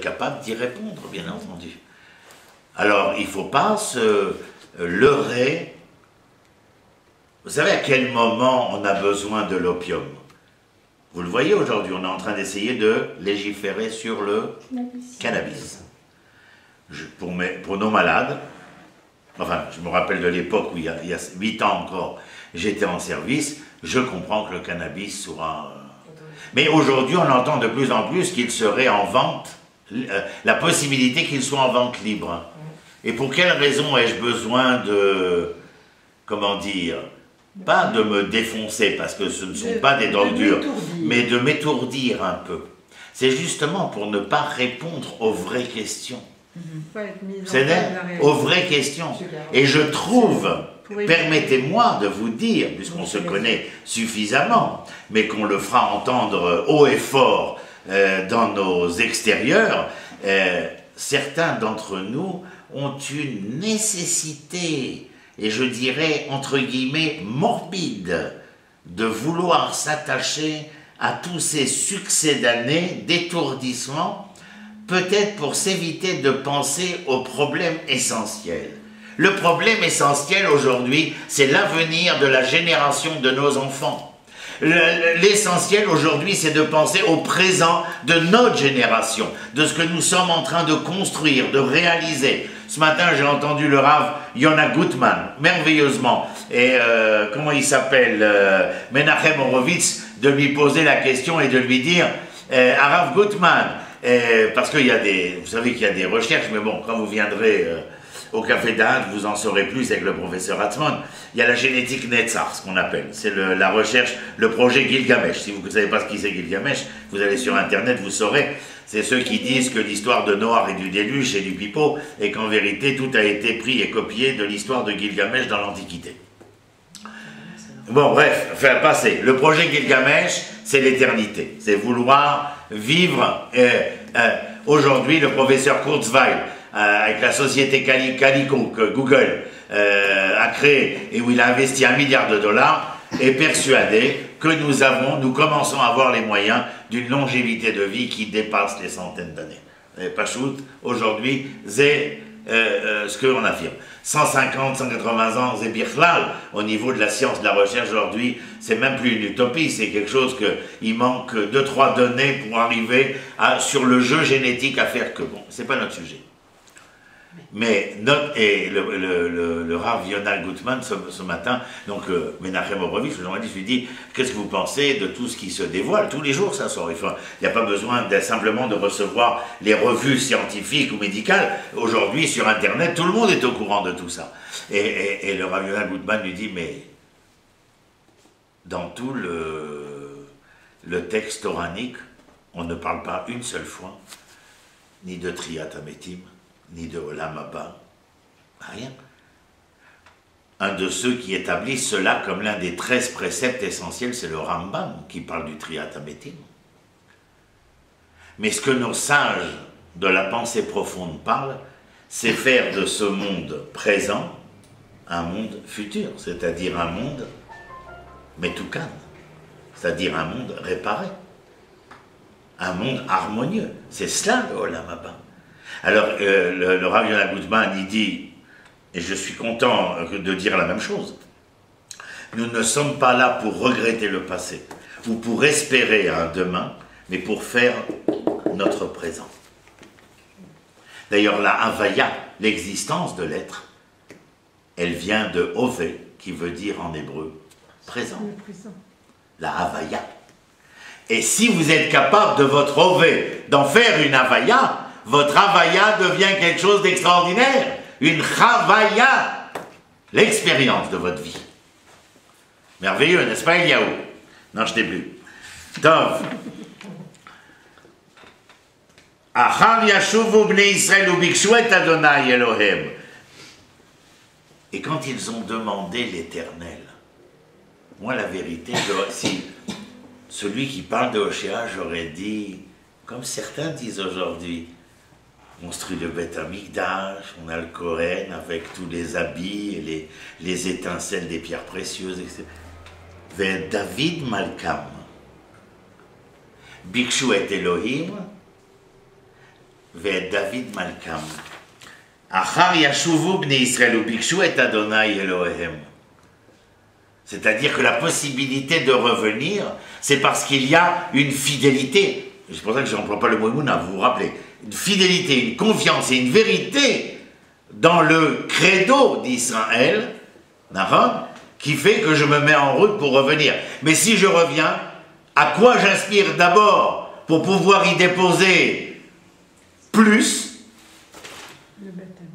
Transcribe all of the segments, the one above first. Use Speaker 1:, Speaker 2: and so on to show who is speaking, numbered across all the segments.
Speaker 1: capable d'y répondre, bien entendu. Alors, il ne faut pas se leurrer. Vous savez à quel moment on a besoin de l'opium? Vous le voyez aujourd'hui, on est en train d'essayer de légiférer sur le cannabis. Pour nos malades, enfin, je me rappelle de l'époque où il y a 8 ans encore, j'étais en service, je comprends que le cannabis soit... Mais aujourd'hui, on entend de plus en plus qu'il serait en vente, la possibilité qu'il soit en vente libre. Et pour quelle raison ai-je besoin de... Comment dire? Pas de me défoncer, parce que ce ne sont pas des drogues dures, mais de m'étourdir un peu. C'est justement pour ne pas répondre aux vraies questions. C'est-à-dire aux vraies questions. Et je trouve, permettez-moi de vous dire, puisqu'on se connaît suffisamment, mais qu'on le fera entendre haut et fort dans nos extérieurs, certains d'entre nous ont une nécessité, et je dirais, entre guillemets, morbide, de vouloir s'attacher à tous ces succès d'années d'étourdissement, peut-être pour s'éviter de penser au problème essentiel. Le problème essentiel aujourd'hui, c'est l'avenir de la génération de nos enfants. L'essentiel aujourd'hui, c'est de penser au présent de notre génération, de ce que nous sommes en train de construire, de réaliser. Ce matin, j'ai entendu le Rav Yonah Gutman, merveilleusement, et comment il s'appelle, Menachem Horowitz, de lui poser la question et de lui dire, Rav Gutman, parce qu'il y a des, vous savez qu'il y a des recherches, mais bon, quand vous viendrez au Café d'Inde, vous en saurez plus avec le professeur Hatzman, il y a la génétique Netzar, ce qu'on appelle, c'est la recherche, le projet Gilgamesh. Si vous ne savez pas ce qui c'est Gilgamesh, vous allez sur Internet, vous saurez. C'est ceux qui disent que l'histoire de Noir et du déluge c'est du pipeau, et qu'en vérité tout a été pris et copié de l'histoire de Gilgamesh dans l'Antiquité. Bon, bref, faire passer. Le projet Gilgamesh, c'est l'éternité. C'est vouloir vivre. Aujourd'hui, le professeur Kurzweil, avec la société Calico que Google a créée et où il a investi $1 milliard, est persuadé que nous commençons à avoir les moyens d'une longévité de vie qui dépasse les centaines d'années. Pachout, aujourd'hui, c'est ce qu'on affirme. 150, 180 ans, c'est Birklal, au niveau de la science, de la recherche aujourd'hui, c'est même plus une utopie, c'est quelque chose qu'il manque 2-3 données pour arriver sur le jeu génétique à faire que bon, c'est pas notre sujet. Mais le Rav Yonah Gutman ce matin, donc Menachem Horowitz, je lui dis, qu'est-ce que vous pensez de tout ce qui se dévoile? Tous les jours ça sort. Il n'y a pas besoin simplement de recevoir les revues scientifiques ou médicales. Aujourd'hui sur Internet, tout le monde est au courant de tout ça. Et le Rav Yonah Gutman lui dit, mais dans tout le texte toranique, on ne parle pas une seule fois ni de Triat Hametim, ni de Olam Haba, rien. Un de ceux qui établissent cela comme l'un des 13 préceptes essentiels, c'est le Rambam qui parle du Triat Hametim. Mais ce que nos sages de la pensée profonde parlent, c'est faire de ce monde présent un monde futur, c'est-à-dire un monde Metoukan, c'est-à-dire un monde réparé, un monde harmonieux. C'est cela le Olam Haba. Alors, le Rav Yonah Gutman, il dit, et je suis content de dire la même chose, nous ne sommes pas là pour regretter le passé, ou pour espérer un demain, mais pour faire notre présent. D'ailleurs, la Havaya, l'existence de l'être, elle vient de Hové, qui veut dire en hébreu présent. La Havaya. Et si vous êtes capable de votre Hové d'en faire une Havaya, votre Havaya devient quelque chose d'extraordinaire, une Havaya, l'expérience de votre vie. Merveilleux, n'est-ce pas, Eliaou? Non, je t'ai plus. Tov. Achar yashuvu bnei Israël ubikshu et Adonai Elohem. Et quand ils ont demandé l'Éternel, moi la vérité, si celui qui parle de Hoshea, j'aurais dit, comme certains disent aujourd'hui, construit le Beth Amikdash, on a le Kohen avec tous les habits et les étincelles des pierres précieuses, etc. Vers David Malkam, Bikshu et Elohim, ואת דוד מלכם. אחר ישובו בני ישראל וביקשו את אדוני אלוהיהם. C'est-à-dire que la possibilité de revenir, c'est parce qu'il y a une fidélité. C'est pour ça que je n'emploie pas le mot Emouna, vous vous rappelez. Une fidélité, une confiance et une vérité dans le credo d'Israël, qui fait que je me mets en route pour revenir. Mais si je reviens, à quoi j'aspire d'abord pour pouvoir y déposer plus?
Speaker 2: Le baptême.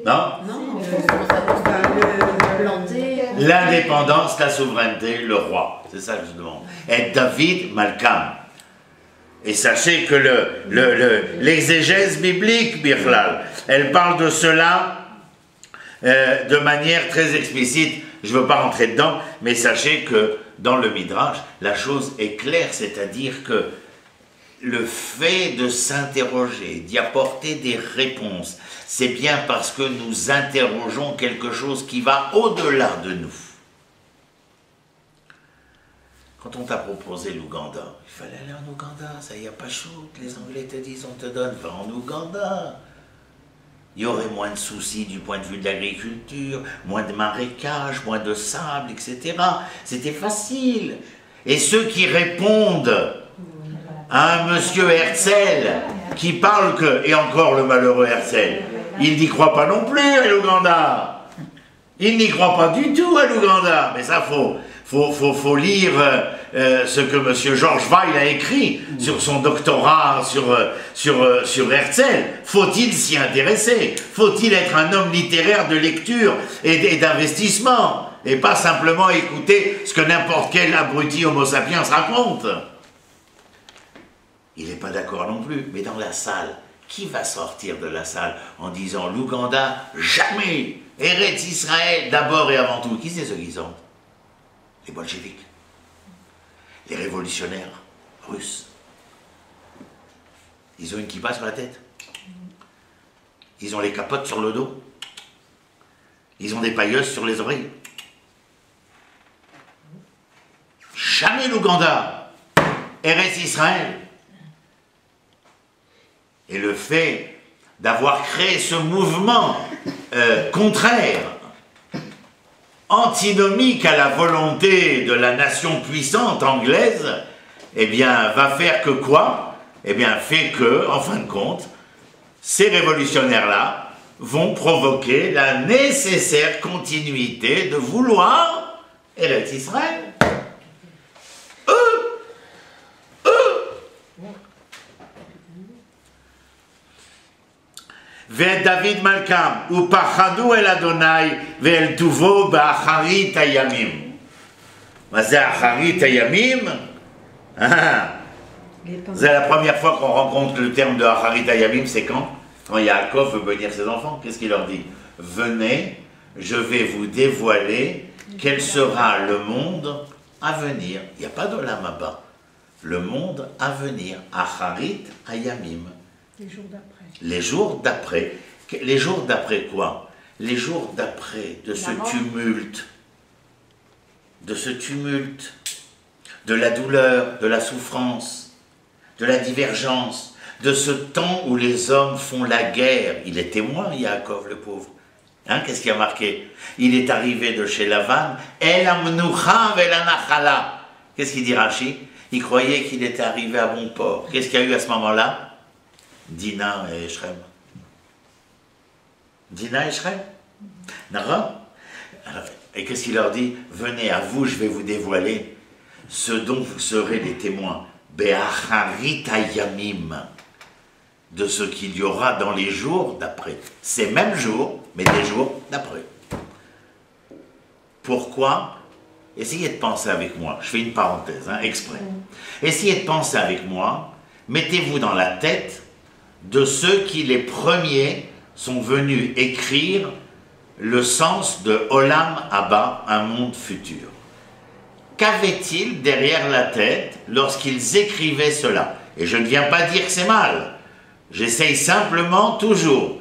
Speaker 1: Non,
Speaker 2: le
Speaker 1: l'indépendance, la souveraineté, le roi. C'est ça que je demande. Et David Malkam. Et sachez que l'exégèse biblique, Birlal, elle parle de cela de manière très explicite. Je ne veux pas rentrer dedans, mais sachez que dans le Midrash, la chose est claire, c'est-à-dire que le fait de s'interroger, d'y apporter des réponses, c'est bien parce que nous interrogeons quelque chose qui va au-delà de nous. Quand on t'a proposé l'Ouganda, il fallait aller en Ouganda, ça y a pas chaud, les Anglais te disent on te donne, va en Ouganda. Il y aurait moins de soucis du point de vue de l'agriculture, moins de marécages, moins de sable, etc. C'était facile. Et ceux qui répondent à un monsieur Herzl qui parle que, et encore le malheureux Herzl, il n'y croit pas non plus à l'Ouganda. Il n'y croit pas du tout à l'Ouganda. Mais ça, faut lire ce que M. Georges Weil a écrit sur son doctorat sur Herzl. Faut-il s'y intéresser? Faut-il être un homme littéraire de lecture et d'investissement? Et pas simplement écouter ce que n'importe quel abruti homo sapiens raconte. Il n'est pas d'accord non plus, mais dans la salle, qui va sortir de la salle en disant l'Ouganda, jamais, Eretz Israël, d'abord et avant tout? Qui c'est ceux qui sortent? Les bolcheviks, les révolutionnaires russes. Ils ont une kippa sur la tête. Ils ont les capotes sur le dos. Ils ont des pailleuses sur les oreilles. Jamais l'Ouganda, Eretz Israël. Et le fait d'avoir créé ce mouvement contraire, antinomique à la volonté de la nation puissante anglaise, eh bien, va faire que quoi? Eh bien, fait que, en fin de compte, ces révolutionnaires-là vont provoquer la nécessaire continuité de vouloir Eretz Israël. ואת דוד מלכם, ופחדו אל אדוני ואל טובו באחרית הימים. מה זה אחרית הימים? C'est la première fois qu'on rencontre le terme de Acharit Hayamim, c'est quand? Quand Yaakov veut bénir ses enfants, qu'est-ce qu'il leur dit? Venez, je vais vous dévoiler quel sera le monde à venir. Il n'y a pas d'olam là-bas. Le monde à venir, Acharit Hayamim.
Speaker 2: Les jours d'après.
Speaker 1: Les jours d'après. Les jours d'après quoi? Les jours d'après de ce tumulte. De ce tumulte. De la douleur, de la souffrance, de la divergence, de ce temps où les hommes font la guerre. Il est témoin, Yaakov, le pauvre. Hein, qu'est-ce qui a marqué? Il est arrivé de chez Lavan, El Amnucha Vel Anachala. Qu'est-ce qu'il dit Rashi? Il croyait qu'il était arrivé à bon port. Qu'est-ce qu'il y a eu à ce moment-là? Dina et Shrem. Dina et Shrem. Et qu'est-ce qu'il leur dit? Venez, à vous, je vais vous dévoiler ce dont vous serez les témoins. Be'acharit hayamim. De ce qu'il y aura dans les jours d'après. Ces mêmes jours, mais des jours d'après. Pourquoi? Essayez de penser avec moi. Je fais une parenthèse, exprès. Essayez de penser avec moi. Mettez-vous dans la tête de ceux qui, les premiers, sont venus écrire le sens de Olam Haba, un monde futur. Qu'avaient-ils derrière la tête lorsqu'ils écrivaient cela? Et je ne viens pas dire que c'est mal. J'essaye simplement, toujours,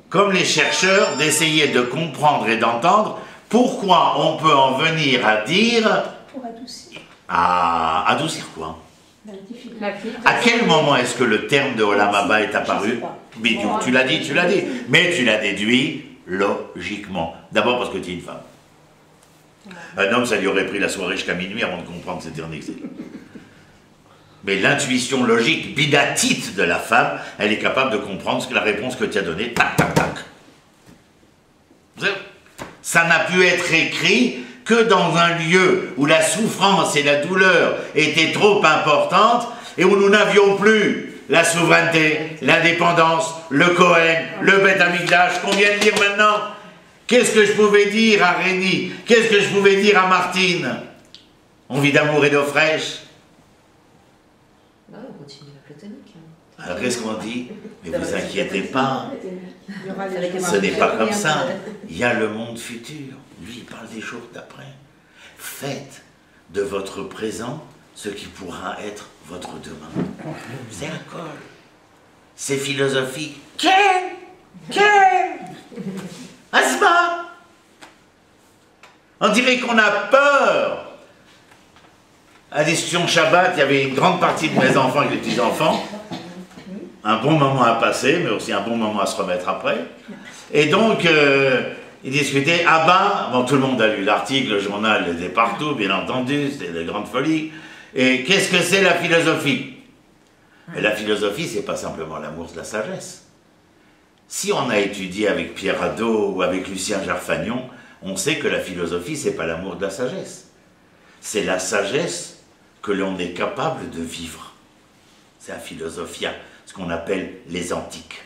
Speaker 1: comme les chercheurs, d'essayer de comprendre et d'entendre pourquoi on peut en venir à dire...
Speaker 2: Pour adoucir.
Speaker 1: À adoucir quoi? À quel moment est-ce que le terme de Olam Haba est apparu? Bidiou, tu l'as dit, mais tu l'as déduit logiquement. D'abord parce que tu es une femme. Un homme, ça lui aurait pris la soirée jusqu'à minuit avant de comprendre cette éternité. Mais l'intuition logique, bidatite de la femme, elle est capable de comprendre la réponse que tu as donnée, tac, tac, tac. Ça n'a pu être écrit que dans un lieu où la souffrance et la douleur étaient trop importantes et où nous n'avions plus la souveraineté, l'indépendance, le Kohen, le Beth Amikdash, qu'on vient de dire maintenant. Qu'est-ce que je pouvais dire à Rémi? Qu'est-ce que je pouvais dire à Martine? On vit d'amour et d'eau fraîche.
Speaker 3: On continue la platonique.
Speaker 1: Alors qu'est-ce qu'on dit? Mais vous inquiétez pas, ce n'est pas comme ça. Il y a le monde futur. Lui, il parle des jours d'après. Faites de votre présent ce qui pourra être votre demain. C'est un col. C'est philosophique. Quel Asma. On dirait qu'on a peur. À la discussion Shabbat, il y avait une grande partie de mes enfants et des petits-enfants. Un bon moment à passer, mais aussi un bon moment à se remettre après. Et donc, ils discutaient. Abba, bon, tout le monde a lu l'article, le journal était partout, bien entendu, c'était de grande folie. Et qu'est-ce que c'est la philosophie? Et la philosophie, c'est pas simplement l'amour de la sagesse. Si on a étudié avec Pierre Hadot ou avec Lucien Jarfagnon, on sait que la philosophie, c'est pas l'amour de la sagesse. C'est la sagesse que l'on est capable de vivre. C'est la philosophia, ce qu'on appelle les antiques.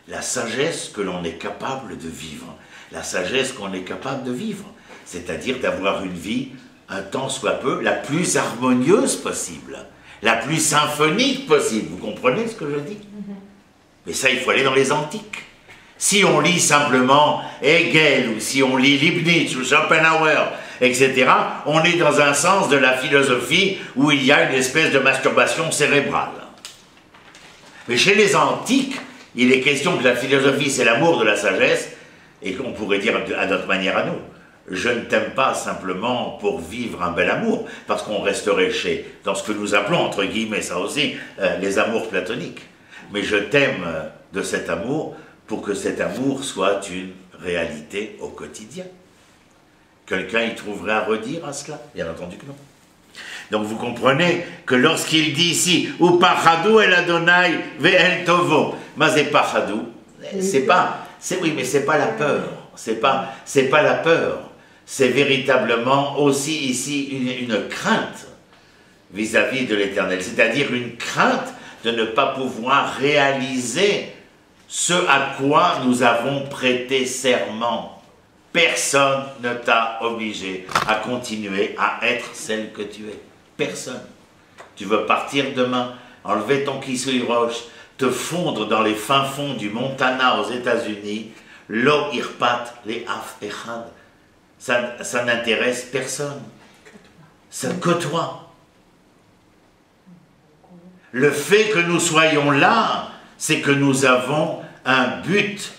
Speaker 1: La sagesse que l'on est capable de vivre. La sagesse qu'on est capable de vivre. C'est-à-dire d'avoir une vie, un tant soit peu, la plus harmonieuse possible. La plus symphonique possible. Vous comprenez ce que je dis? Mais ça, il faut aller dans les antiques. Si on lit simplement Hegel, ou si on lit Leibniz, ou Schopenhauer, etc., on est dans un sens de la philosophie où il y a une espèce de masturbation cérébrale. Mais chez les antiques, il est question que la philosophie, c'est l'amour de la sagesse, et qu'on pourrait dire à notre manière à nous. Je ne t'aime pas simplement pour vivre un bel amour, parce qu'on resterait dans ce que nous appelons, entre guillemets, ça aussi, les amours platoniques. Mais je t'aime de cet amour pour que cet amour soit une réalité au quotidien. Quelqu'un y trouverait à redire à cela? Bien entendu que non. Donc vous comprenez que lorsqu'il dit ici « Ou pachadou el Adonai ve'el tovo » mais pachadou, c'est pas, oui, mais c'est pas la peur. C'est pas la peur. C'est véritablement aussi ici une crainte vis-à-vis de l'Éternel. C'est-à-dire une crainte de ne pas pouvoir réaliser ce à quoi nous avons prêté serment. Personne ne t'a obligé à continuer à être celle que tu es. Personne. Tu veux partir demain, enlever ton kisui roche, te fondre dans les fins fonds du Montana aux États-Unis, lo irpat le af echad. Ça n'intéresse personne. Ça que toi. Le fait que nous soyons là, c'est que nous avons un but,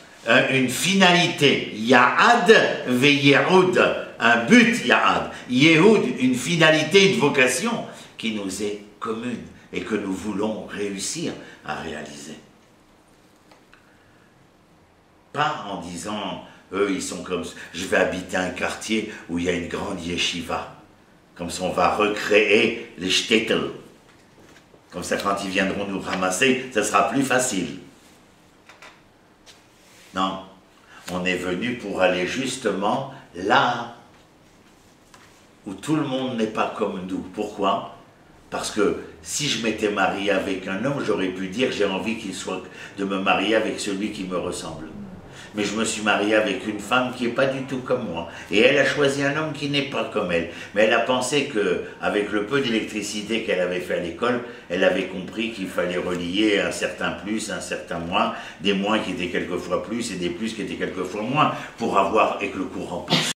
Speaker 1: une finalité. Ya'ad ve Yehoud, un but Ya'ad. Yehoud, une finalité, une vocation qui nous est commune et que nous voulons réussir à réaliser. Pas en disant, eux ils sont comme, je vais habiter un quartier où il y a une grande yeshiva. Comme ça on va recréer les shtetl. Comme ça, quand ils viendront nous ramasser, ça sera plus facile. Non, on est venu pour aller justement là où tout le monde n'est pas comme nous. Pourquoi? Parce que si je m'étais marié avec un homme, j'aurais pu dire j'ai envie de me marier avec celui qui me ressemble. Mais je me suis marié avec une femme qui n'est pas du tout comme moi. Et elle a choisi un homme qui n'est pas comme elle. Mais elle a pensé qu'avec le peu d'électricité qu'elle avait fait à l'école, elle avait compris qu'il fallait relier un certain plus, un certain moins, des moins qui étaient quelquefois plus et des plus qui étaient quelquefois moins, pour avoir, et que le courant passe.